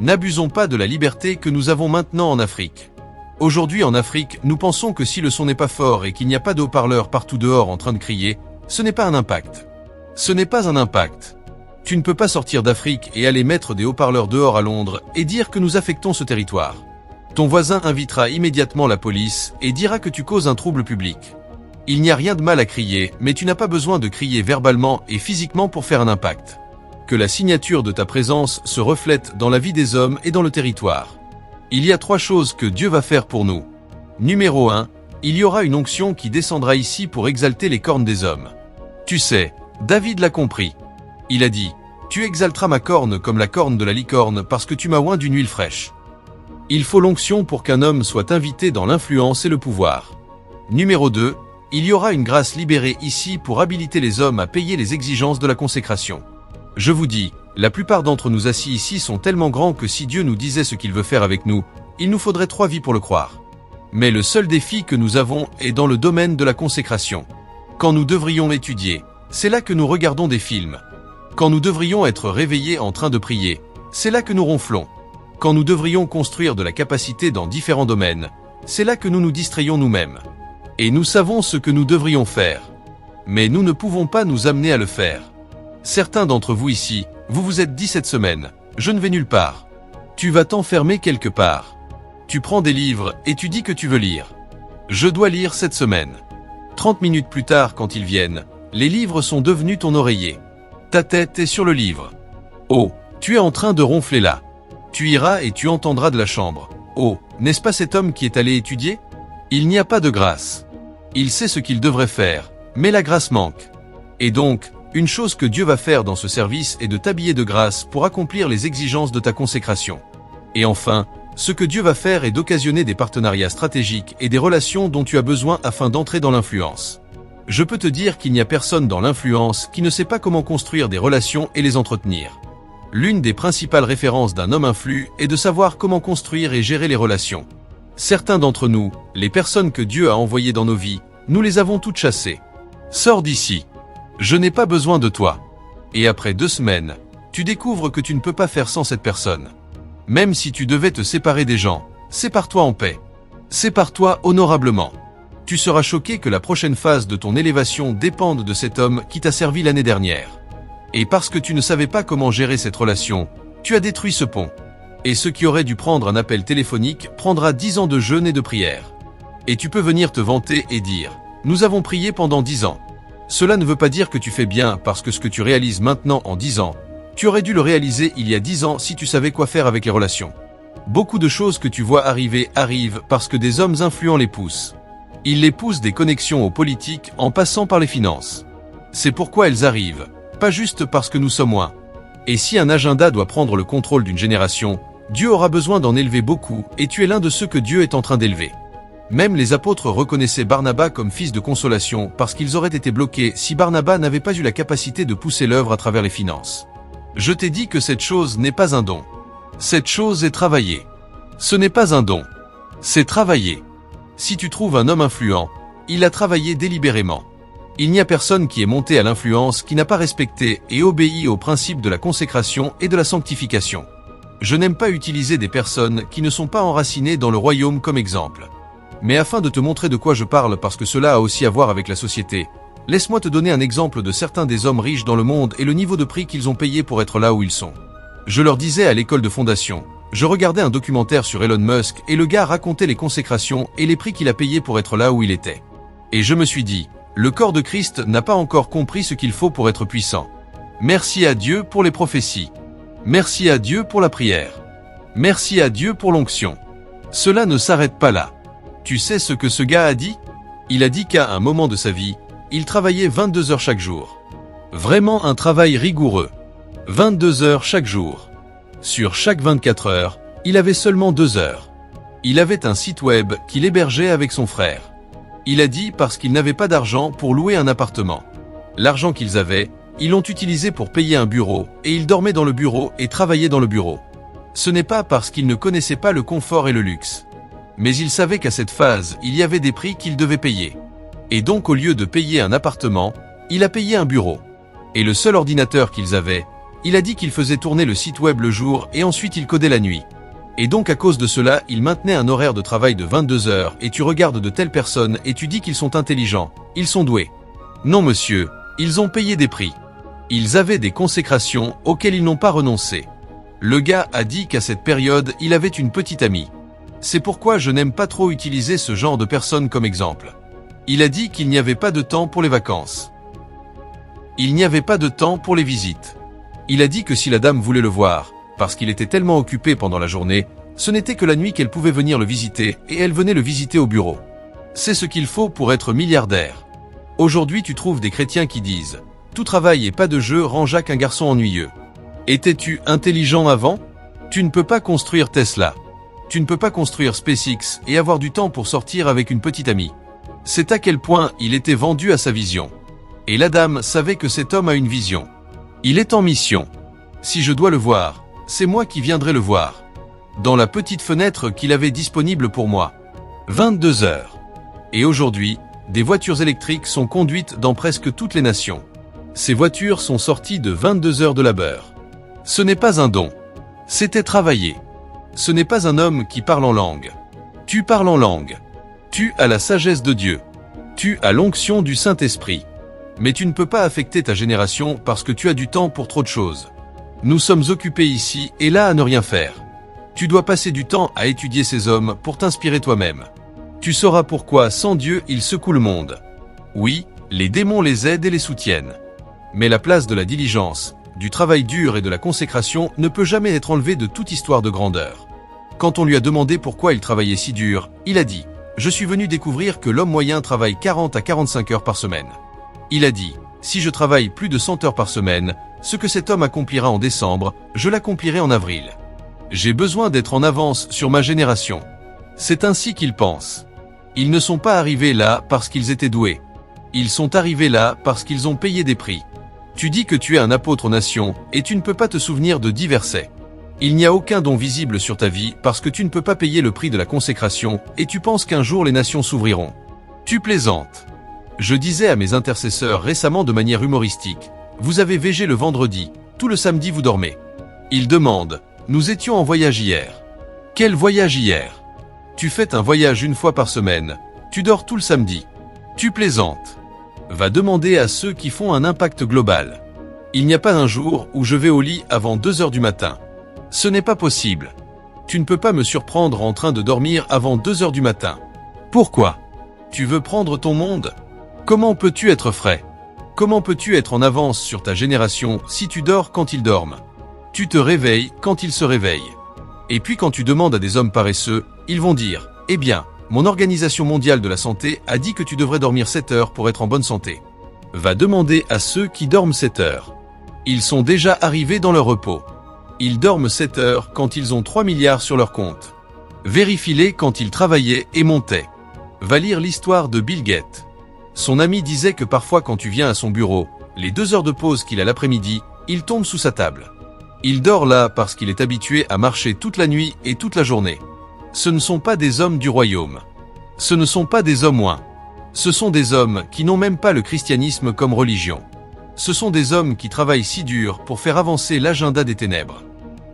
N'abusons pas de la liberté que nous avons maintenant en Afrique. Aujourd'hui en Afrique, nous pensons que si le son n'est pas fort et qu'il n'y a pas de haut-parleur partout dehors en train de crier, ce n'est pas un impact. Ce n'est pas un impact. Tu ne peux pas sortir d'Afrique et aller mettre des haut-parleurs dehors à Londres et dire que nous affectons ce territoire. Ton voisin invitera immédiatement la police et dira que tu causes un trouble public. Il n'y a rien de mal à crier, mais tu n'as pas besoin de crier verbalement et physiquement pour faire un impact. Que la signature de ta présence se reflète dans la vie des hommes et dans le territoire. Il y a 3 choses que Dieu va faire pour nous. Numéro 1, il y aura une onction qui descendra ici pour exalter les cornes des hommes. Tu sais, David l'a compris. Il a dit, « Tu exalteras ma corne comme la corne de la licorne parce que tu m'as oint d'une huile fraîche. » Il faut l'onction pour qu'un homme soit invité dans l'influence et le pouvoir. Numéro 2, il y aura une grâce libérée ici pour habiliter les hommes à payer les exigences de la consécration. Je vous dis, la plupart d'entre nous assis ici sont tellement grands que si Dieu nous disait ce qu'il veut faire avec nous, il nous faudrait 3 vies pour le croire. Mais le seul défi que nous avons est dans le domaine de la consécration. Quand nous devrions étudier, c'est là que nous regardons des films. Quand nous devrions être réveillés en train de prier, c'est là que nous ronflons. Quand nous devrions construire de la capacité dans différents domaines, c'est là que nous nous distrayons nous-mêmes. Et nous savons ce que nous devrions faire. Mais nous ne pouvons pas nous amener à le faire. Certains d'entre vous ici, vous vous êtes dit cette semaine, je ne vais nulle part. Tu vas t'enfermer quelque part. Tu prends des livres et tu dis que tu veux lire. Je dois lire cette semaine. 30 minutes plus tard quand ils viennent, les livres sont devenus ton oreiller. Ta tête est sur le livre. Oh, tu es en train de ronfler là. Tu iras et tu entendras de la chambre. Oh, n'est-ce pas cet homme qui est allé étudier? Il n'y a pas de grâce. Il sait ce qu'il devrait faire, mais la grâce manque. Et donc, une chose que Dieu va faire dans ce service est de t'habiller de grâce pour accomplir les exigences de ta consécration. Et enfin, ce que Dieu va faire est d'occasionner des partenariats stratégiques et des relations dont tu as besoin afin d'entrer dans l'influence. Je peux te dire qu'il n'y a personne dans l'influence qui ne sait pas comment construire des relations et les entretenir. L'une des principales références d'un homme influent est de savoir comment construire et gérer les relations. Certains d'entre nous, les personnes que Dieu a envoyées dans nos vies, nous les avons toutes chassées. Sors d'ici. Je n'ai pas besoin de toi. Et après 2 semaines, tu découvres que tu ne peux pas faire sans cette personne. Même si tu devais te séparer des gens, sépare-toi en paix. Sépare-toi honorablement. Tu seras choqué que la prochaine phase de ton élévation dépende de cet homme qui t'a servi l'année dernière. Et parce que tu ne savais pas comment gérer cette relation, tu as détruit ce pont. Et ce qui aurait dû prendre un appel téléphonique prendra 10 ans de jeûne et de prière. Et tu peux venir te vanter et dire, nous avons prié pendant 10 ans. Cela ne veut pas dire que tu fais bien parce que ce que tu réalises maintenant en 10 ans, tu aurais dû le réaliser il y a 10 ans si tu savais quoi faire avec les relations. Beaucoup de choses que tu vois arriver arrivent parce que des hommes influents les poussent. Ils les poussent des connexions aux politiques en passant par les finances. C'est pourquoi elles arrivent, pas juste parce que nous sommes moins. Et si un agenda doit prendre le contrôle d'une génération, Dieu aura besoin d'en élever beaucoup et tu es l'un de ceux que Dieu est en train d'élever. Même les apôtres reconnaissaient Barnabas comme fils de consolation parce qu'ils auraient été bloqués si Barnabas n'avait pas eu la capacité de pousser l'œuvre à travers les finances. Je t'ai dit que cette chose n'est pas un don. Cette chose est travaillée. Ce n'est pas un don. C'est travailler. Si tu trouves un homme influent, il a travaillé délibérément. Il n'y a personne qui est monté à l'influence qui n'a pas respecté et obéi aux principes de la consécration et de la sanctification. Je n'aime pas utiliser des personnes qui ne sont pas enracinées dans le royaume comme exemple. Mais afin de te montrer de quoi je parle parce que cela a aussi à voir avec la société, laisse-moi te donner un exemple de certains des hommes riches dans le monde et le niveau de prix qu'ils ont payé pour être là où ils sont. Je leur disais à l'école de fondation, je regardais un documentaire sur Elon Musk et le gars racontait les consécrations et les prix qu'il a payés pour être là où il était. Et je me suis dit, le corps de Christ n'a pas encore compris ce qu'il faut pour être puissant. Merci à Dieu pour les prophéties. Merci à Dieu pour la prière. Merci à Dieu pour l'onction. Cela ne s'arrête pas là. Tu sais ce que ce gars a dit? Il a dit qu'à un moment de sa vie, il travaillait 22 heures chaque jour. Vraiment un travail rigoureux. 22 heures chaque jour. Sur chaque 24 heures, il avait seulement 2 heures. Il avait un site web qu'il hébergeait avec son frère. Il a dit parce qu'ils n'avaient pas d'argent pour louer un appartement. L'argent qu'ils avaient, ils l'ont utilisé pour payer un bureau et ils dormaient dans le bureau et travaillaient dans le bureau. Ce n'est pas parce qu'ils ne connaissaient pas le confort et le luxe. Mais ils savaient qu'à cette phase, il y avait des prix qu'ils devaient payer. Et donc au lieu de payer un appartement, il a payé un bureau. Et le seul ordinateur qu'ils avaient, Il a dit qu'il faisait tourner le site web le jour et ensuite il codait la nuit. Et donc à cause de cela, il maintenait un horaire de travail de 22 heures et tu regardes de telles personnes et tu dis qu'ils sont intelligents, ils sont doués. Non monsieur, ils ont payé des prix. Ils avaient des consécrations auxquelles ils n'ont pas renoncé. Le gars a dit qu'à cette période, il avait une petite amie. C'est pourquoi je n'aime pas trop utiliser ce genre de personnes comme exemple. Il a dit qu'il n'y avait pas de temps pour les vacances. Il n'y avait pas de temps pour les visites. Il a dit que si la dame voulait le voir, parce qu'il était tellement occupé pendant la journée, ce n'était que la nuit qu'elle pouvait venir le visiter et elle venait le visiter au bureau. C'est ce qu'il faut pour être milliardaire. Aujourd'hui tu trouves des chrétiens qui disent « Tout travail et pas de jeu rend Jacques un garçon ennuyeux ». Étais-tu intelligent avant? Tu ne peux pas construire Tesla. Tu ne peux pas construire SpaceX et avoir du temps pour sortir avec une petite amie. C'est à quel point il était vendu à sa vision. Et la dame savait que cet homme a une vision. Il est en mission. Si je dois le voir, c'est moi qui viendrai le voir. Dans la petite fenêtre qu'il avait disponible pour moi. 22 heures. Et aujourd'hui, des voitures électriques sont conduites dans presque toutes les nations. Ces voitures sont sorties de 22 heures de labeur. Ce n'est pas un don. C'était travailler. Ce n'est pas un homme qui parle en langue. Tu parles en langue. Tu as la sagesse de Dieu. Tu as l'onction du Saint-Esprit. Mais tu ne peux pas affecter ta génération parce que tu as du temps pour trop de choses. Nous sommes occupés ici et là à ne rien faire. Tu dois passer du temps à étudier ces hommes pour t'inspirer toi-même. Tu sauras pourquoi sans Dieu ils secouent le monde. Oui, les démons les aident et les soutiennent. Mais la place de la diligence, du travail dur et de la consécration ne peut jamais être enlevée de toute histoire de grandeur. Quand on lui a demandé pourquoi il travaillait si dur, il a dit « Je suis venu découvrir que l'homme moyen travaille 40 à 45 heures par semaine. » Il a dit « Si je travaille plus de 100 heures par semaine, ce que cet homme accomplira en décembre, je l'accomplirai en avril. J'ai besoin d'être en avance sur ma génération. » C'est ainsi qu'ils pensent. Ils ne sont pas arrivés là parce qu'ils étaient doués. Ils sont arrivés là parce qu'ils ont payé des prix. Tu dis que tu es un apôtre aux nations et tu ne peux pas te souvenir de 10 versets. Il n'y a aucun don visible sur ta vie parce que tu ne peux pas payer le prix de la consécration et tu penses qu'un jour les nations s'ouvriront. Tu plaisantes. Je disais à mes intercesseurs récemment de manière humoristique, vous avez végé le vendredi, tout le samedi vous dormez. Ils demandent, nous étions en voyage hier. Quel voyage hier? Tu fais un voyage une fois par semaine, tu dors tout le samedi. Tu plaisantes. Va demander à ceux qui font un impact global. Il n'y a pas un jour où je vais au lit avant 2 heures du matin. Ce n'est pas possible. Tu ne peux pas me surprendre en train de dormir avant 2 heures du matin. Pourquoi? Tu veux prendre ton monde? Comment peux-tu être frais? Comment peux-tu être en avance sur ta génération si tu dors quand ils dorment? Tu te réveilles quand ils se réveillent. Et puis quand tu demandes à des hommes paresseux, ils vont dire « Eh bien, mon Organisation mondiale de la santé a dit que tu devrais dormir 7 heures pour être en bonne santé. » Va demander à ceux qui dorment 7 heures. Ils sont déjà arrivés dans leur repos. Ils dorment 7 heures quand ils ont 3 milliards sur leur compte. Vérifie-les quand ils travaillaient et montaient. Va lire l'histoire de Bill Gates. Son ami disait que parfois quand tu viens à son bureau, les 2 heures de pause qu'il a l'après-midi, il tombe sous sa table. Il dort là parce qu'il est habitué à marcher toute la nuit et toute la journée. Ce ne sont pas des hommes du royaume. Ce ne sont pas des hommes oints. Ce sont des hommes qui n'ont même pas le christianisme comme religion. Ce sont des hommes qui travaillent si dur pour faire avancer l'agenda des ténèbres.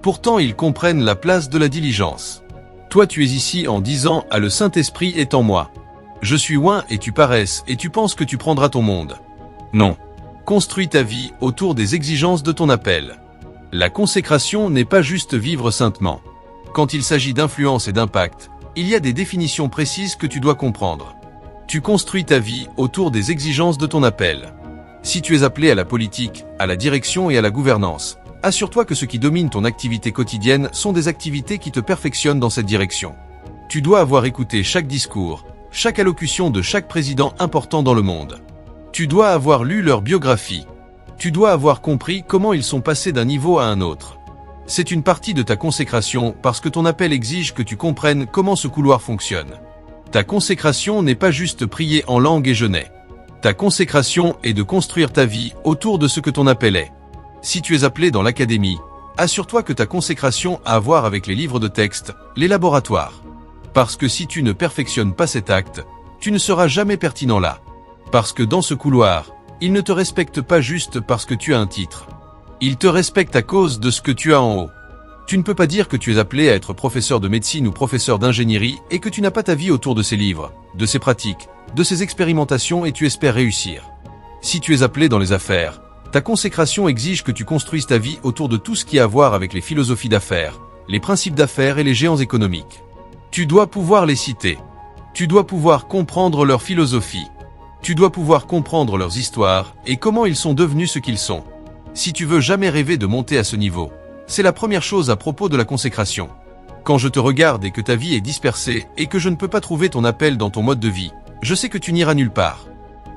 Pourtant ils comprennent la place de la diligence. Toi tu es ici en disant « Ah, le Saint-Esprit est en moi. Je suis oint et tu paresses et tu penses que tu prendras ton monde. » Non. Construis ta vie autour des exigences de ton appel. La consécration n'est pas juste vivre saintement. Quand il s'agit d'influence et d'impact, il y a des définitions précises que tu dois comprendre. Tu construis ta vie autour des exigences de ton appel. Si tu es appelé à la politique, à la direction et à la gouvernance, assure-toi que ce qui domine ton activité quotidienne sont des activités qui te perfectionnent dans cette direction. Tu dois avoir écouté chaque discours, chaque allocution de chaque président important dans le monde. Tu dois avoir lu leur biographie. Tu dois avoir compris comment ils sont passés d'un niveau à un autre. C'est une partie de ta consécration parce que ton appel exige que tu comprennes comment ce couloir fonctionne. Ta consécration n'est pas juste prier en langue et jeûner. Ta consécration est de construire ta vie autour de ce que ton appel est. Si tu es appelé dans l'académie, assure-toi que ta consécration a à voir avec les livres de texte, les laboratoires. Parce que si tu ne perfectionnes pas cet acte, tu ne seras jamais pertinent là. Parce que dans ce couloir, ils ne te respectent pas juste parce que tu as un titre. Ils te respectent à cause de ce que tu as en haut. Tu ne peux pas dire que tu es appelé à être professeur de médecine ou professeur d'ingénierie et que tu n'as pas ta vie autour de ces livres, de ces pratiques, de ces expérimentations et tu espères réussir. Si tu es appelé dans les affaires, ta consécration exige que tu construises ta vie autour de tout ce qui a à voir avec les philosophies d'affaires, les principes d'affaires et les géants économiques. Tu dois pouvoir les citer. Tu dois pouvoir comprendre leur philosophie. Tu dois pouvoir comprendre leurs histoires et comment ils sont devenus ce qu'ils sont. Si tu veux jamais rêver de monter à ce niveau, c'est la première chose à propos de la consécration. Quand je te regarde et que ta vie est dispersée et que je ne peux pas trouver ton appel dans ton mode de vie, je sais que tu n'iras nulle part.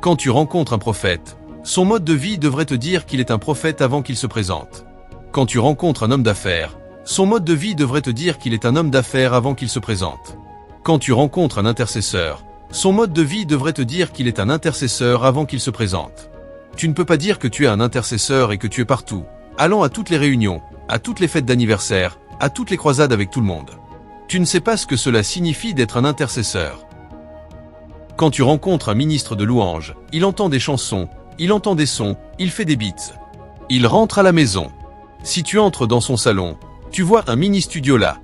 Quand tu rencontres un prophète, son mode de vie devrait te dire qu'il est un prophète avant qu'il se présente. Quand tu rencontres un homme d'affaires, son mode de vie devrait te dire qu'il est un homme d'affaires avant qu'il se présente. Quand tu rencontres un intercesseur, son mode de vie devrait te dire qu'il est un intercesseur avant qu'il se présente. Tu ne peux pas dire que tu es un intercesseur et que tu es partout, allant à toutes les réunions, à toutes les fêtes d'anniversaire, à toutes les croisades avec tout le monde. Tu ne sais pas ce que cela signifie d'être un intercesseur. Quand tu rencontres un ministre de louanges, il entend des chansons, il entend des sons, il fait des beats. Il rentre à la maison. Si tu entres dans son salon, tu vois un mini-studio là.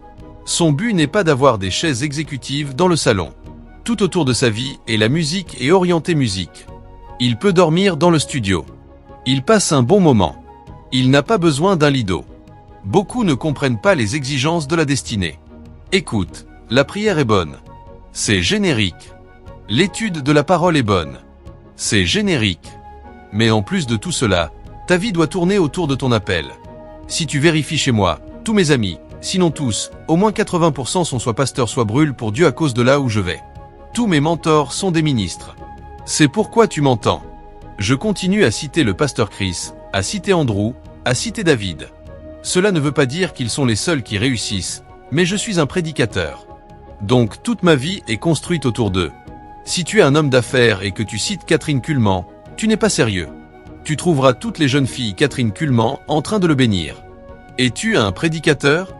Son but n'est pas d'avoir des chaises exécutives dans le salon. Tout autour de sa vie est la musique et orientée musique. Il peut dormir dans le studio. Il passe un bon moment. Il n'a pas besoin d'un lido. Beaucoup ne comprennent pas les exigences de la destinée. Écoute, la prière est bonne. C'est générique. L'étude de la parole est bonne. C'est générique. Mais en plus de tout cela, ta vie doit tourner autour de ton appel. Si tu vérifies chez moi, tous mes amis, sinon tous, au moins 80% sont soit pasteurs soit brûlent pour Dieu à cause de là où je vais. Tous mes mentors sont des ministres. C'est pourquoi tu m'entends. Je continue à citer le pasteur Chris, à citer Andrew, à citer David. Cela ne veut pas dire qu'ils sont les seuls qui réussissent, mais je suis un prédicateur. Donc toute ma vie est construite autour d'eux. Si tu es un homme d'affaires et que tu cites Catherine Kuhlman, tu n'es pas sérieux. Tu trouveras toutes les jeunes filles Catherine Kuhlman en train de le bénir. Es-tu un prédicateur?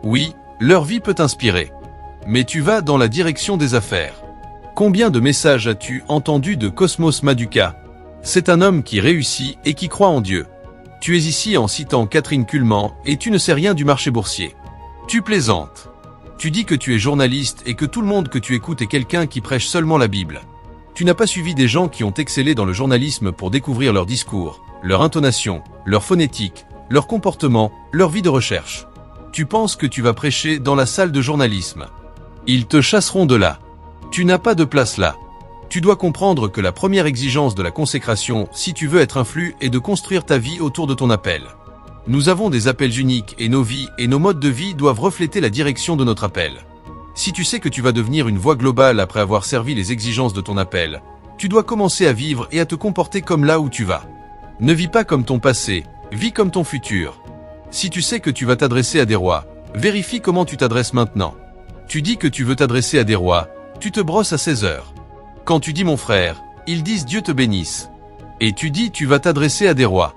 Oui, leur vie peut t'inspirer. Mais tu vas dans la direction des affaires. Combien de messages as-tu entendu de Cosmos Maduka? C'est un homme qui réussit et qui croit en Dieu. Tu es ici en citant Catherine Kuhlman et tu ne sais rien du marché boursier. Tu plaisantes. Tu dis que tu es journaliste et que tout le monde que tu écoutes est quelqu'un qui prêche seulement la Bible. Tu n'as pas suivi des gens qui ont excellé dans le journalisme pour découvrir leur discours, leur intonation, leur phonétique, leur comportement, leur vie de recherche. Tu penses que tu vas prêcher dans la salle de journalisme. Ils te chasseront de là. Tu n'as pas de place là. Tu dois comprendre que la première exigence de la consécration, si tu veux être un flux, est de construire ta vie autour de ton appel. Nous avons des appels uniques et nos vies et nos modes de vie doivent refléter la direction de notre appel. Si tu sais que tu vas devenir une voix globale après avoir servi les exigences de ton appel, tu dois commencer à vivre et à te comporter comme là où tu vas. Ne vis pas comme ton passé, vis comme ton futur. Si tu sais que tu vas t'adresser à des rois, vérifie comment tu t'adresses maintenant. Tu dis que tu veux t'adresser à des rois, tu te brosses à 16 heures. Quand tu dis mon frère, ils disent Dieu te bénisse. Et tu dis tu vas t'adresser à des rois.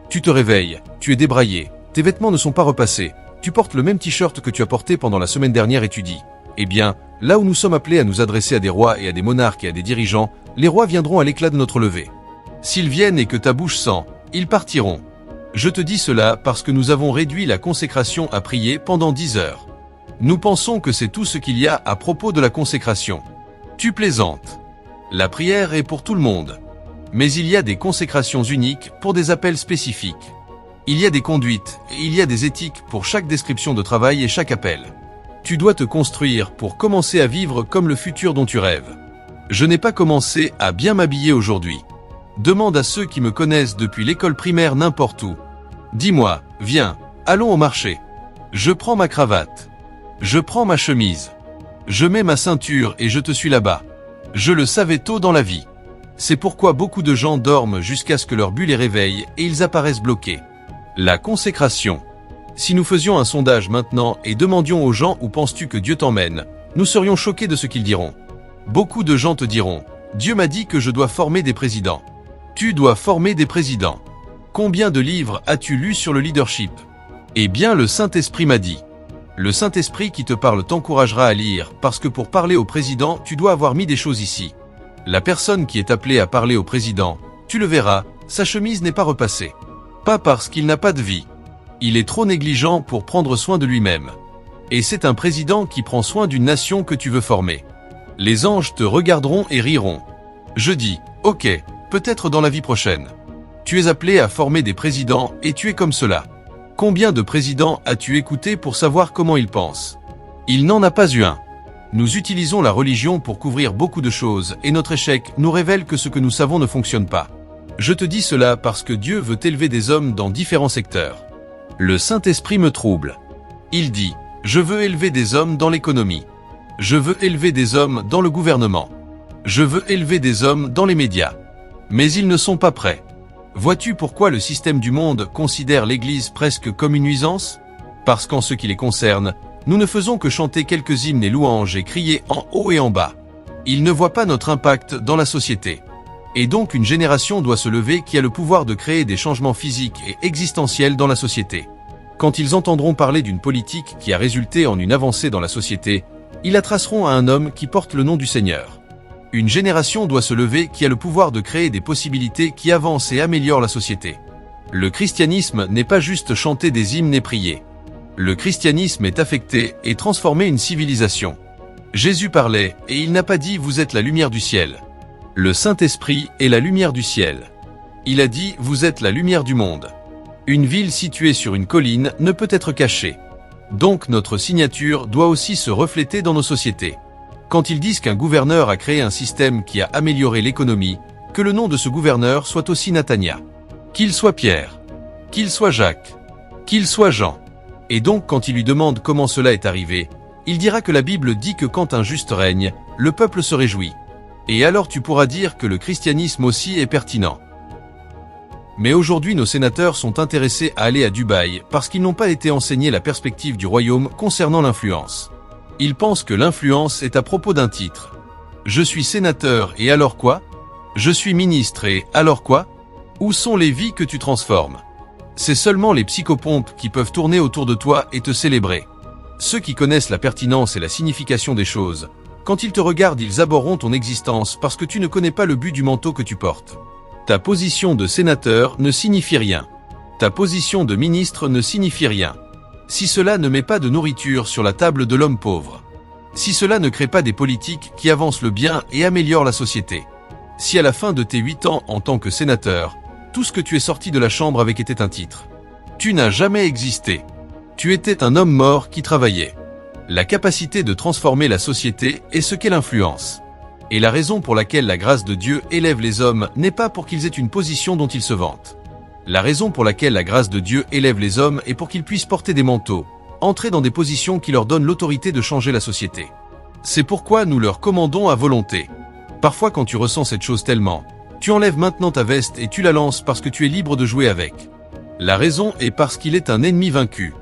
Tu te réveilles, tu es débraillé, tes vêtements ne sont pas repassés, tu portes le même t-shirt que tu as porté pendant la semaine dernière et tu dis, eh bien, là où nous sommes appelés à nous adresser à des rois et à des monarques et à des dirigeants, les rois viendront à l'éclat de notre levée. S'ils viennent et que ta bouche sent, ils partiront. Je te dis cela parce que nous avons réduit la consécration à prier pendant 10 heures. Nous pensons que c'est tout ce qu'il y a à propos de la consécration. Tu plaisantes. La prière est pour tout le monde. Mais il y a des consécrations uniques pour des appels spécifiques. Il y a des conduites et il y a des éthiques pour chaque description de travail et chaque appel. Tu dois te construire pour commencer à vivre comme le futur dont tu rêves. Je n'ai pas commencé à bien m'habiller aujourd'hui. Demande à ceux qui me connaissent depuis l'école primaire n'importe où. Dis-moi, viens, allons au marché. Je prends ma cravate. Je prends ma chemise. Je mets ma ceinture et je te suis là-bas. Je le savais tôt dans la vie. C'est pourquoi beaucoup de gens dorment jusqu'à ce que leur bulle les réveille et ils apparaissent bloqués. La consécration. Si nous faisions un sondage maintenant et demandions aux gens où penses-tu que Dieu t'emmène, nous serions choqués de ce qu'ils diront. Beaucoup de gens te diront, Dieu m'a dit que je dois former des présidents. Tu dois former des présidents. Combien de livres as-tu lus sur le leadership? Eh bien, le Saint-Esprit m'a dit. Le Saint-Esprit qui te parle t'encouragera à lire, parce que pour parler au président, tu dois avoir mis des choses ici. La personne qui est appelée à parler au président, tu le verras, sa chemise n'est pas repassée. Pas parce qu'il n'a pas de vie. Il est trop négligent pour prendre soin de lui-même. Et c'est un président qui prend soin d'une nation que tu veux former. Les anges te regarderont et riront. Je dis, ok, peut-être dans la vie prochaine. Tu es appelé à former des présidents et tu es comme cela. Combien de présidents as-tu écouté pour savoir comment ils pensent? Il n'en a pas eu un. Nous utilisons la religion pour couvrir beaucoup de choses et notre échec nous révèle que ce que nous savons ne fonctionne pas. Je te dis cela parce que Dieu veut élever des hommes dans différents secteurs. Le Saint-Esprit me trouble. Il dit, je veux élever des hommes dans l'économie. Je veux élever des hommes dans le gouvernement. Je veux élever des hommes dans les médias. Mais ils ne sont pas prêts. Vois-tu pourquoi le système du monde considère l'Église presque comme une nuisance? Parce qu'en ce qui les concerne, nous ne faisons que chanter quelques hymnes et louanges et crier en haut et en bas. Ils ne voient pas notre impact dans la société. Et donc une génération doit se lever qui a le pouvoir de créer des changements physiques et existentiels dans la société. Quand ils entendront parler d'une politique qui a résulté en une avancée dans la société, ils la traceront à un homme qui porte le nom du Seigneur. Une génération doit se lever qui a le pouvoir de créer des possibilités qui avancent et améliorent la société. Le christianisme n'est pas juste chanter des hymnes et prier. Le christianisme est affecter et transformer une civilisation. Jésus parlait, et il n'a pas dit « vous êtes la lumière du ciel ». Le Saint-Esprit est la lumière du ciel. Il a dit « vous êtes la lumière du monde ». Une ville située sur une colline ne peut être cachée. Donc notre signature doit aussi se refléter dans nos sociétés. Quand ils disent qu'un gouverneur a créé un système qui a amélioré l'économie, que le nom de ce gouverneur soit aussi Nathania. Qu'il soit Pierre, qu'il soit Jacques, qu'il soit Jean. Et donc quand il lui demande comment cela est arrivé, il dira que la Bible dit que quand un juste règne, le peuple se réjouit. Et alors tu pourras dire que le christianisme aussi est pertinent. Mais aujourd'hui nos sénateurs sont intéressés à aller à Dubaï parce qu'ils n'ont pas été enseignés la perspective du royaume concernant l'influence. Ils pensent que l'influence est à propos d'un titre. Je suis sénateur et alors quoi? Je suis ministre et alors quoi? Où sont les vies que tu transformes? C'est seulement les psychopompes qui peuvent tourner autour de toi et te célébrer. Ceux qui connaissent la pertinence et la signification des choses, quand ils te regardent, ils abhorront ton existence parce que tu ne connais pas le but du manteau que tu portes. Ta position de sénateur ne signifie rien. Ta position de ministre ne signifie rien. Si cela ne met pas de nourriture sur la table de l'homme pauvre. Si cela ne crée pas des politiques qui avancent le bien et améliorent la société. Si à la fin de tes 8 ans en tant que sénateur, tout ce que tu es sorti de la chambre avec était un titre. Tu n'as jamais existé. Tu étais un homme mort qui travaillait. La capacité de transformer la société est ce qu'est l'influence. Et la raison pour laquelle la grâce de Dieu élève les hommes n'est pas pour qu'ils aient une position dont ils se vantent. La raison pour laquelle la grâce de Dieu élève les hommes est pour qu'ils puissent porter des manteaux, entrer dans des positions qui leur donnent l'autorité de changer la société. C'est pourquoi nous leur commandons à volonté. Parfois quand tu ressens cette chose tellement, tu enlèves maintenant ta veste et tu la lances parce que tu es libre de jouer avec. La raison est parce qu'il est un ennemi vaincu.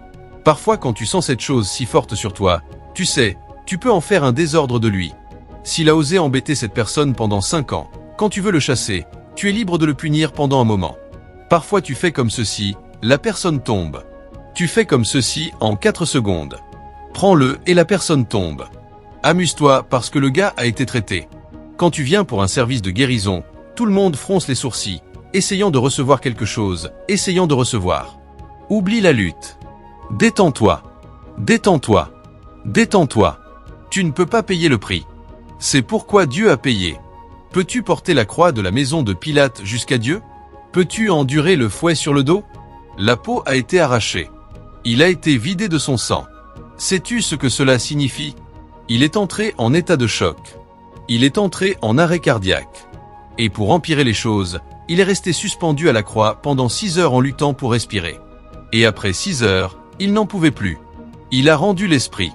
Parfois quand tu sens cette chose si forte sur toi, tu sais, tu peux en faire un désordre de lui. S'il a osé embêter cette personne pendant 5 ans, quand tu veux le chasser, tu es libre de le punir pendant un moment. Parfois tu fais comme ceci, la personne tombe. Tu fais comme ceci en 4 secondes. Prends-le et la personne tombe. Amuse-toi parce que le gars a été traité. Quand tu viens pour un service de guérison, tout le monde fronce les sourcils, essayant de recevoir quelque chose, essayant de recevoir. Oublie la lutte. Détends-toi. Détends-toi. Détends-toi. Tu ne peux pas payer le prix. C'est pourquoi Dieu a payé. Peux-tu porter la croix de la maison de Pilate jusqu'à Dieu? Peux-tu endurer le fouet sur le dos? La peau a été arrachée. Il a été vidé de son sang. Sais-tu ce que cela signifie? Il est entré en état de choc. Il est entré en arrêt cardiaque. Et pour empirer les choses, il est resté suspendu à la croix pendant 6 heures en luttant pour respirer. Et après 6 heures, il n'en pouvait plus. Il a rendu l'esprit.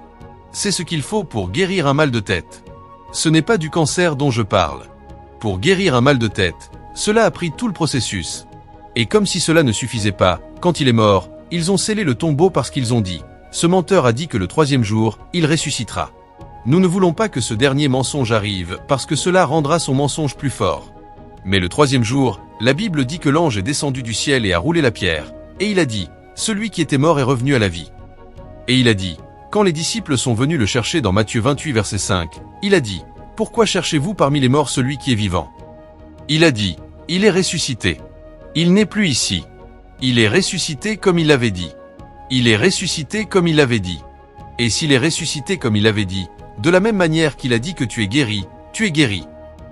C'est ce qu'il faut pour guérir un mal de tête. Ce n'est pas du cancer dont je parle. Pour guérir un mal de tête, cela a pris tout le processus. Et comme si cela ne suffisait pas, quand il est mort, ils ont scellé le tombeau parce qu'ils ont dit « Ce menteur a dit que le 3e jour, il ressuscitera ». Nous ne voulons pas que ce dernier mensonge arrive parce que cela rendra son mensonge plus fort. Mais le 3e jour, la Bible dit que l'ange est descendu du ciel et a roulé la pierre. Et il a dit « Celui qui était mort est revenu à la vie ». Et il a dit « Quand les disciples sont venus le chercher dans Matthieu 28 verset 5, il a dit « Pourquoi cherchez-vous parmi les morts celui qui est vivant ?» Il a dit « Il est ressuscité. Il n'est plus ici. Il est ressuscité comme il l'avait dit. Il est ressuscité comme il l'avait dit. Et s'il est ressuscité comme il l'avait dit, de la même manière qu'il a dit que tu es guéri, tu es guéri.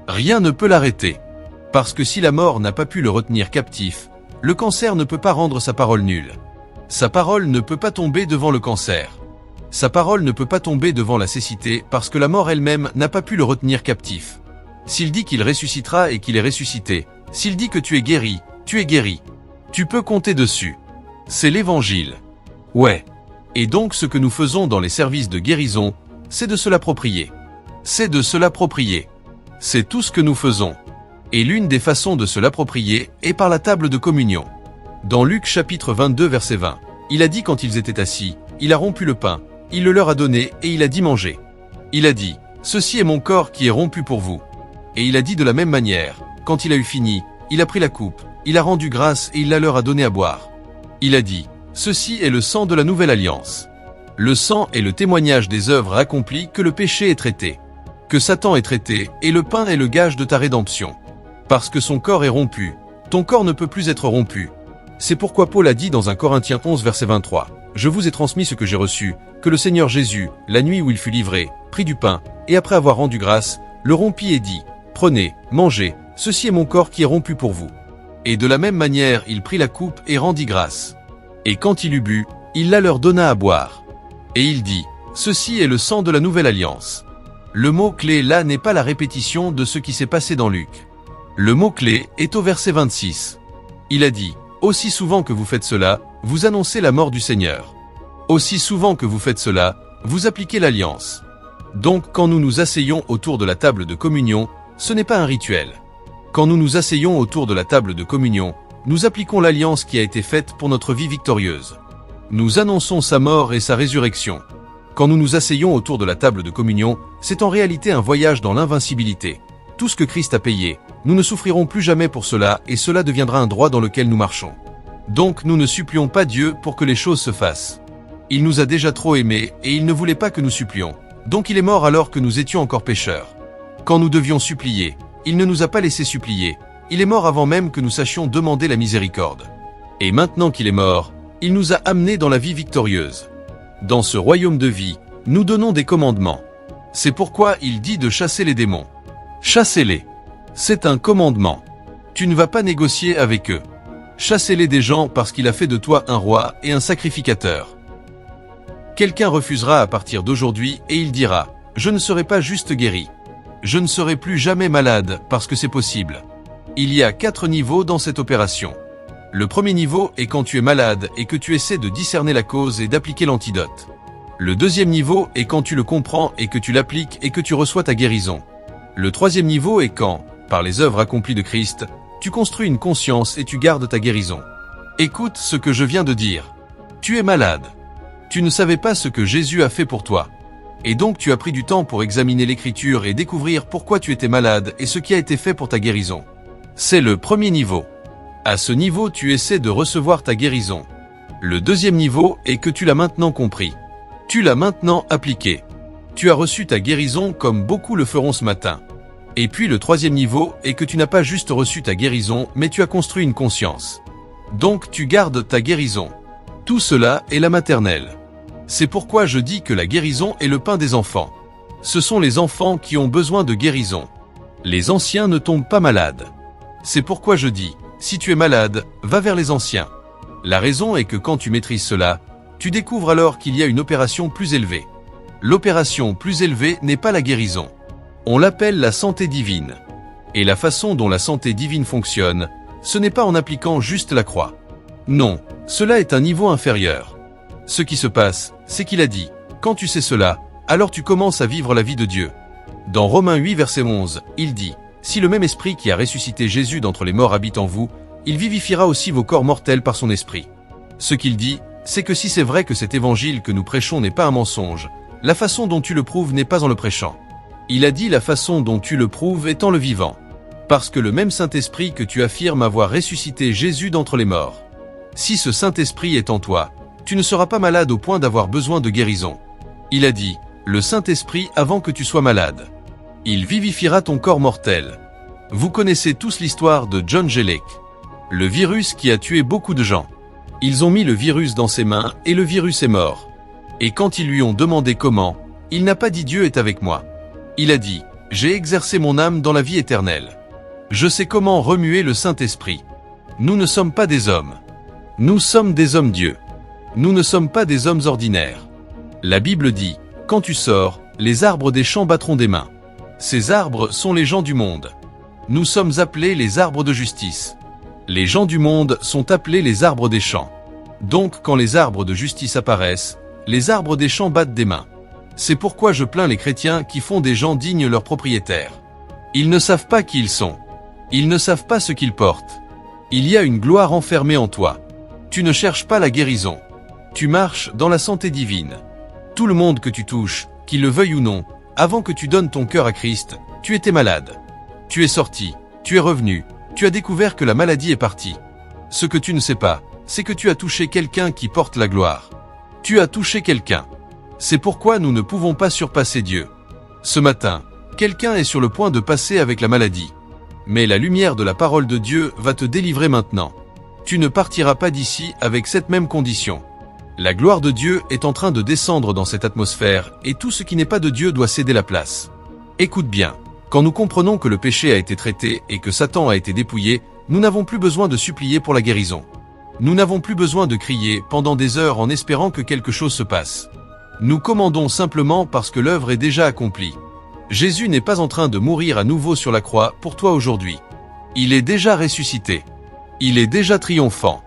Rien ne peut l'arrêter. Parce que si la mort n'a pas pu le retenir captif, le cancer ne peut pas rendre sa parole nulle. Sa parole ne peut pas tomber devant le cancer. Sa parole ne peut pas tomber devant la cécité parce que la mort elle-même n'a pas pu le retenir captif. S'il dit qu'il ressuscitera et qu'il est ressuscité, s'il dit que tu es guéri, tu es guéri. Tu peux compter dessus. C'est l'évangile. Ouais. Et donc ce que nous faisons dans les services de guérison, c'est de se l'approprier. C'est de se l'approprier. C'est tout ce que nous faisons. Et l'une des façons de se l'approprier est par la table de communion. Dans Luc chapitre 22 verset 20, il a dit quand ils étaient assis, il a rompu le pain, il le leur a donné et il a dit mangez. Il a dit, ceci est mon corps qui est rompu pour vous. Et il a dit de la même manière, quand il a eu fini, il a pris la coupe, il a rendu grâce et il la leur a donné à boire. Il a dit, ceci est le sang de la nouvelle alliance. Le sang est le témoignage des œuvres accomplies que le péché est traité, que Satan est traité et le pain est le gage de ta rédemption. Parce que son corps est rompu, ton corps ne peut plus être rompu. C'est pourquoi Paul a dit dans 1 Corinthiens 11 verset 23, « Je vous ai transmis ce que j'ai reçu, que le Seigneur Jésus, la nuit où il fut livré, prit du pain, et après avoir rendu grâce, le rompit et dit, « Prenez, mangez, ceci est mon corps qui est rompu pour vous. » Et de la même manière il prit la coupe et rendit grâce. Et quand il eut bu, il la leur donna à boire. Et il dit, « Ceci est le sang de la nouvelle alliance. » Le mot-clé là n'est pas la répétition de ce qui s'est passé dans Luc. Le mot-clé est au verset 26. Il a dit, « Aussi souvent que vous faites cela, vous annoncez la mort du Seigneur. Aussi souvent que vous faites cela, vous appliquez l'alliance. » Donc quand nous nous asseyons autour de la table de communion, ce n'est pas un rituel. Quand nous nous asseyons autour de la table de communion, nous appliquons l'alliance qui a été faite pour notre vie victorieuse. Nous annonçons sa mort et sa résurrection. Quand nous nous asseyons autour de la table de communion, c'est en réalité un voyage dans l'invincibilité. Tout ce que Christ a payé, nous ne souffrirons plus jamais pour cela et cela deviendra un droit dans lequel nous marchons. Donc nous ne supplions pas Dieu pour que les choses se fassent. Il nous a déjà trop aimés et il ne voulait pas que nous supplions. Donc il est mort alors que nous étions encore pécheurs. Quand nous devions supplier, il ne nous a pas laissé supplier. Il est mort avant même que nous sachions demander la miséricorde. Et maintenant qu'il est mort, il nous a amenés dans la vie victorieuse. Dans ce royaume de vie, nous donnons des commandements. C'est pourquoi il dit de chasser les démons. Chassez-les. C'est un commandement. Tu ne vas pas négocier avec eux. Chassez-les des gens parce qu'il a fait de toi un roi et un sacrificateur. Quelqu'un refusera à partir d'aujourd'hui et il dira, « Je ne serai pas juste guéri. Je ne serai plus jamais malade parce que c'est possible. » Il y a 4 niveaux dans cette opération. Le premier niveau est quand tu es malade et que tu essaies de discerner la cause et d'appliquer l'antidote. Le deuxième niveau est quand tu le comprends et que tu l'appliques et que tu reçois ta guérison. Le troisième niveau est quand, par les œuvres accomplies de Christ, tu construis une conscience et tu gardes ta guérison. Écoute ce que je viens de dire. Tu es malade. Tu ne savais pas ce que Jésus a fait pour toi. Et donc tu as pris du temps pour examiner l'Écriture et découvrir pourquoi tu étais malade et ce qui a été fait pour ta guérison. C'est le premier niveau. À ce niveau, tu essaies de recevoir ta guérison. Le deuxième niveau est que tu l'as maintenant compris. Tu l'as maintenant appliqué. Tu as reçu ta guérison comme beaucoup le feront ce matin. Et puis le troisième niveau est que tu n'as pas juste reçu ta guérison, mais tu as construit une conscience. Donc tu gardes ta guérison. Tout cela est la maternelle. C'est pourquoi je dis que la guérison est le pain des enfants. Ce sont les enfants qui ont besoin de guérison. Les anciens ne tombent pas malades. C'est pourquoi je dis, si tu es malade, va vers les anciens. La raison est que quand tu maîtrises cela, tu découvres alors qu'il y a une opération plus élevée. L'opération plus élevée n'est pas la guérison. On l'appelle la santé divine. Et la façon dont la santé divine fonctionne, ce n'est pas en appliquant juste la croix. Non, cela est un niveau inférieur. Ce qui se passe, c'est qu'il a dit, quand tu sais cela, alors tu commences à vivre la vie de Dieu. Dans Romains 8 verset 11, il dit, si le même esprit qui a ressuscité Jésus d'entre les morts habite en vous, il vivifiera aussi vos corps mortels par son esprit. Ce qu'il dit, c'est que si c'est vrai que cet évangile que nous prêchons n'est pas un mensonge, la façon dont tu le prouves n'est pas en le prêchant. Il a dit la façon dont tu le prouves est en le vivant. Parce que le même Saint-Esprit que tu affirmes avoir ressuscité Jésus d'entre les morts. Si ce Saint-Esprit est en toi, tu ne seras pas malade au point d'avoir besoin de guérison. Il a dit, le Saint-Esprit avant que tu sois malade. Il vivifiera ton corps mortel. Vous connaissez tous l'histoire de John Gelek. Le virus qui a tué beaucoup de gens. Ils ont mis le virus dans ses mains et le virus est mort. Et quand ils lui ont demandé comment, il n'a pas dit Dieu est avec moi. Il a dit, j'ai exercé mon âme dans la vie éternelle. Je sais comment remuer le Saint-Esprit. Nous ne sommes pas des hommes. Nous sommes des hommes-dieu. Nous ne sommes pas des hommes ordinaires. La Bible dit, quand tu sors, les arbres des champs battront des mains. Ces arbres sont les gens du monde. Nous sommes appelés les arbres de justice. Les gens du monde sont appelés les arbres des champs. Donc quand les arbres de justice apparaissent, les arbres des champs battent des mains. C'est pourquoi je plains les chrétiens qui font des gens dignes leurs propriétaires. Ils ne savent pas qui ils sont. Ils ne savent pas ce qu'ils portent. Il y a une gloire enfermée en toi. Tu ne cherches pas la guérison. Tu marches dans la santé divine. Tout le monde que tu touches, qu'il le veuille ou non, avant que tu donnes ton cœur à Christ, tu étais malade. Tu es sorti, tu es revenu, tu as découvert que la maladie est partie. Ce que tu ne sais pas, c'est que tu as touché quelqu'un qui porte la gloire. Tu as touché quelqu'un. C'est pourquoi nous ne pouvons pas surpasser Dieu. Ce matin, quelqu'un est sur le point de passer avec la maladie. Mais la lumière de la parole de Dieu va te délivrer maintenant. Tu ne partiras pas d'ici avec cette même condition. La gloire de Dieu est en train de descendre dans cette atmosphère et tout ce qui n'est pas de Dieu doit céder la place. Écoute bien, quand nous comprenons que le péché a été traité et que Satan a été dépouillé, nous n'avons plus besoin de supplier pour la guérison. Nous n'avons plus besoin de crier pendant des heures en espérant que quelque chose se passe. Nous commandons simplement parce que l'œuvre est déjà accomplie. Jésus n'est pas en train de mourir à nouveau sur la croix pour toi aujourd'hui. Il est déjà ressuscité. Il est déjà triomphant.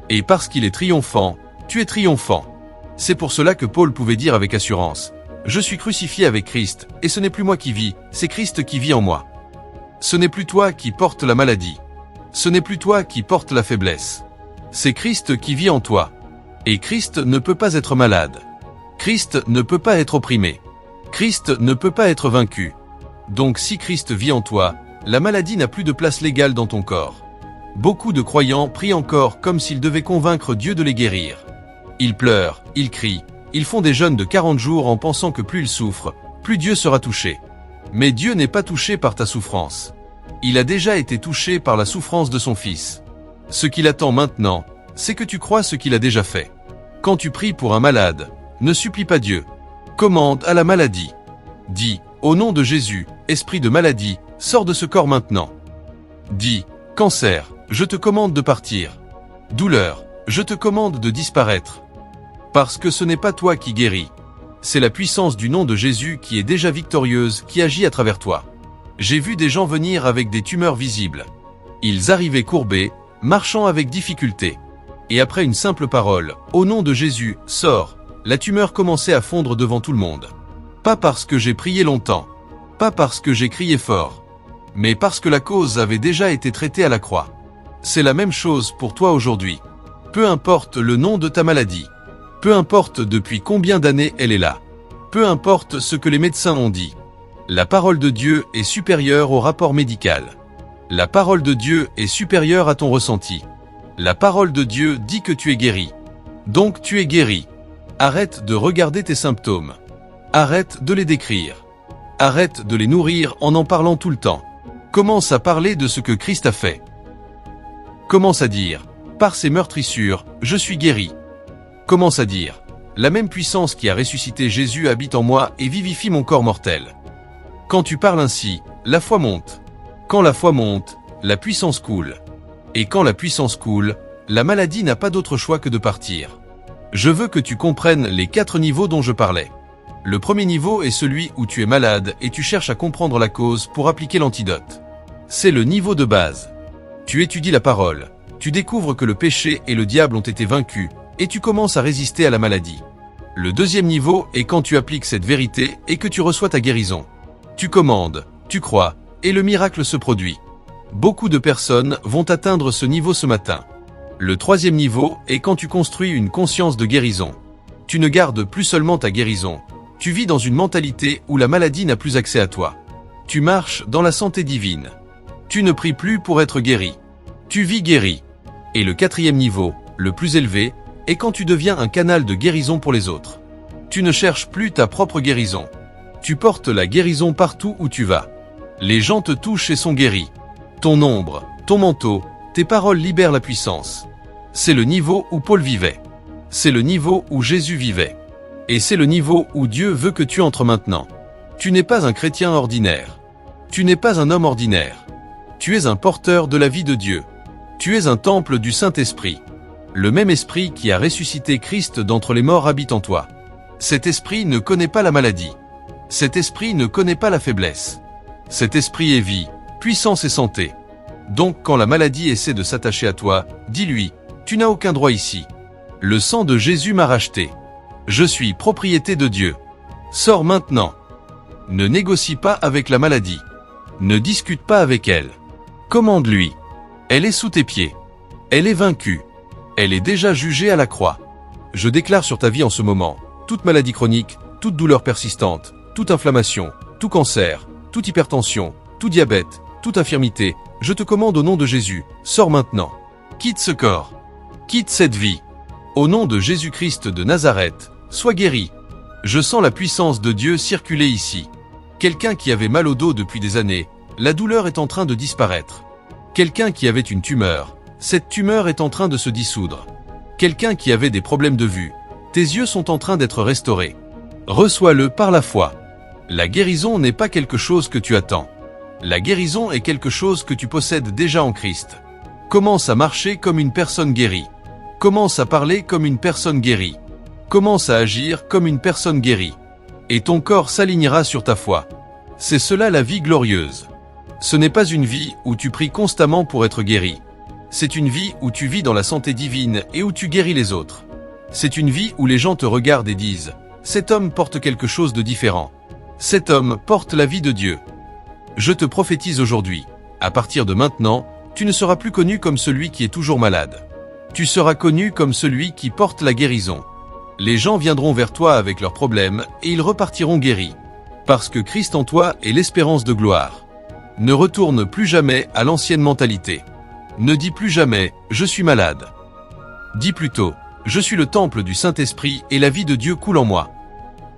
Et parce qu'il est triomphant, tu es triomphant. C'est pour cela que Paul pouvait dire avec assurance, « Je suis crucifié avec Christ, et ce n'est plus moi qui vis, c'est Christ qui vit en moi. » Ce n'est plus toi qui portes la maladie. Ce n'est plus toi qui portes la faiblesse. C'est Christ qui vit en toi. Et Christ ne peut pas être malade. Christ ne peut pas être opprimé. Christ ne peut pas être vaincu. Donc si Christ vit en toi, la maladie n'a plus de place légale dans ton corps. Beaucoup de croyants prient encore comme s'ils devaient convaincre Dieu de les guérir. Ils pleurent, ils crient, ils font des jeûnes de 40 jours en pensant que plus ils souffrent, plus Dieu sera touché. Mais Dieu n'est pas touché par ta souffrance. Il a déjà été touché par la souffrance de son Fils. Ce qu'il attend maintenant, c'est que tu crois ce qu'il a déjà fait. Quand tu pries pour un malade, ne supplie pas Dieu. Commande à la maladie. Dis, au nom de Jésus, esprit de maladie, sors de ce corps maintenant. Dis, cancer, je te commande de partir. Douleur, je te commande de disparaître. Parce que ce n'est pas toi qui guéris. C'est la puissance du nom de Jésus qui est déjà victorieuse qui agit à travers toi. J'ai vu des gens venir avec des tumeurs visibles. Ils arrivaient courbés, marchant avec difficulté. Et après une simple parole, au nom de Jésus, sors, la tumeur commençait à fondre devant tout le monde. Pas parce que j'ai prié longtemps, pas parce que j'ai crié fort, mais parce que la cause avait déjà été traitée à la croix. C'est la même chose pour toi aujourd'hui. Peu importe le nom de ta maladie, peu importe depuis combien d'années elle est là, peu importe ce que les médecins ont dit, la parole de Dieu est supérieure au rapport médical. La parole de Dieu est supérieure à ton ressenti. La parole de Dieu dit que tu es guéri. Donc tu es guéri. Arrête de regarder tes symptômes. Arrête de les décrire. Arrête de les nourrir en parlant tout le temps. Commence à parler de ce que Christ a fait. Commence à dire, par ses meurtrissures, je suis guéri. Commence à dire, la même puissance qui a ressuscité Jésus habite en moi et vivifie mon corps mortel. Quand tu parles ainsi, la foi monte. Quand la foi monte, la puissance coule. Et quand la puissance coule, la maladie n'a pas d'autre choix que de partir. Je veux que tu comprennes les 4 niveaux dont je parlais. Le premier niveau est celui où tu es malade et tu cherches à comprendre la cause pour appliquer l'antidote. C'est le niveau de base. Tu étudies la parole, tu découvres que le péché et le diable ont été vaincus, et tu commences à résister à la maladie. Le deuxième niveau est quand tu appliques cette vérité et que tu reçois ta guérison. Tu commandes, tu crois, et le miracle se produit. Beaucoup de personnes vont atteindre ce niveau ce matin. Le troisième niveau est quand tu construis une conscience de guérison. Tu ne gardes plus seulement ta guérison, tu vis dans une mentalité où la maladie n'a plus accès à toi. Tu marches dans la santé divine. Tu ne pries plus pour être guéri. Tu vis guéri. Et le quatrième niveau, le plus élevé, est quand tu deviens un canal de guérison pour les autres. Tu ne cherches plus ta propre guérison. Tu portes la guérison partout où tu vas. Les gens te touchent et sont guéris. Ton ombre, ton manteau, tes paroles libèrent la puissance. C'est le niveau où Paul vivait. C'est le niveau où Jésus vivait. Et c'est le niveau où Dieu veut que tu entres maintenant. Tu n'es pas un chrétien ordinaire. Tu n'es pas un homme ordinaire. Tu es un porteur de la vie de Dieu. Tu es un temple du Saint-Esprit. Le même esprit qui a ressuscité Christ d'entre les morts habite en toi. Cet esprit ne connaît pas la maladie. Cet esprit ne connaît pas la faiblesse. Cet esprit est vie, puissance et santé. Donc quand la maladie essaie de s'attacher à toi, dis-lui, tu n'as aucun droit ici. Le sang de Jésus m'a racheté. Je suis propriété de Dieu. Sors maintenant. Ne négocie pas avec la maladie. Ne discute pas avec elle. Commande-lui. Elle est sous tes pieds. Elle est vaincue. Elle est déjà jugée à la croix. Je déclare sur ta vie en ce moment, toute maladie chronique, toute douleur persistante, toute inflammation, tout cancer, toute hypertension, tout diabète, toute infirmité, je te commande au nom de Jésus, sors maintenant. Quitte ce corps. Quitte cette vie. Au nom de Jésus-Christ de Nazareth, sois guéri. Je sens la puissance de Dieu circuler ici. Quelqu'un qui avait mal au dos depuis des années, la douleur est en train de disparaître. Quelqu'un qui avait une tumeur, cette tumeur est en train de se dissoudre. Quelqu'un qui avait des problèmes de vue, tes yeux sont en train d'être restaurés. Reçois-le par la foi. La guérison n'est pas quelque chose que tu attends. La guérison est quelque chose que tu possèdes déjà en Christ. Commence à marcher comme une personne guérie. Commence à parler comme une personne guérie. Commence à agir comme une personne guérie. Et ton corps s'alignera sur ta foi. C'est cela la vie glorieuse. Ce n'est pas une vie où tu pries constamment pour être guéri. C'est une vie où tu vis dans la santé divine et où tu guéris les autres. C'est une vie où les gens te regardent et disent « Cet homme porte quelque chose de différent. Cet homme porte la vie de Dieu. » Je te prophétise aujourd'hui, à partir de maintenant, tu ne seras plus connu comme celui qui est toujours malade. Tu seras connu comme celui qui porte la guérison. Les gens viendront vers toi avec leurs problèmes et ils repartiront guéris. Parce que Christ en toi est l'espérance de gloire. Ne retourne plus jamais à l'ancienne mentalité. Ne dis plus jamais « je suis malade ». Dis plutôt « je suis le temple du Saint-Esprit et la vie de Dieu coule en moi ».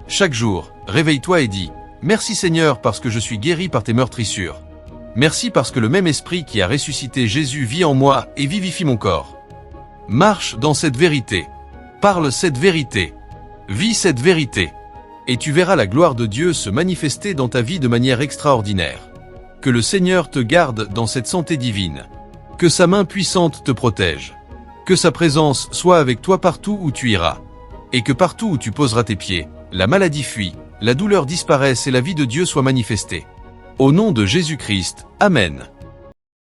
Chaque jour, réveille-toi et dis « merci Seigneur parce que je suis guéri par tes meurtrissures. Merci parce que le même esprit qui a ressuscité Jésus vit en moi et vivifie mon corps. » Marche dans cette vérité. Parle cette vérité. Vis cette vérité. Et tu verras la gloire de Dieu se manifester dans ta vie de manière extraordinaire. Que le Seigneur te garde dans cette santé divine. Que sa main puissante te protège. Que sa présence soit avec toi partout où tu iras. Et que partout où tu poseras tes pieds, la maladie fuit, la douleur disparaisse et la vie de Dieu soit manifestée. Au nom de Jésus-Christ, Amen.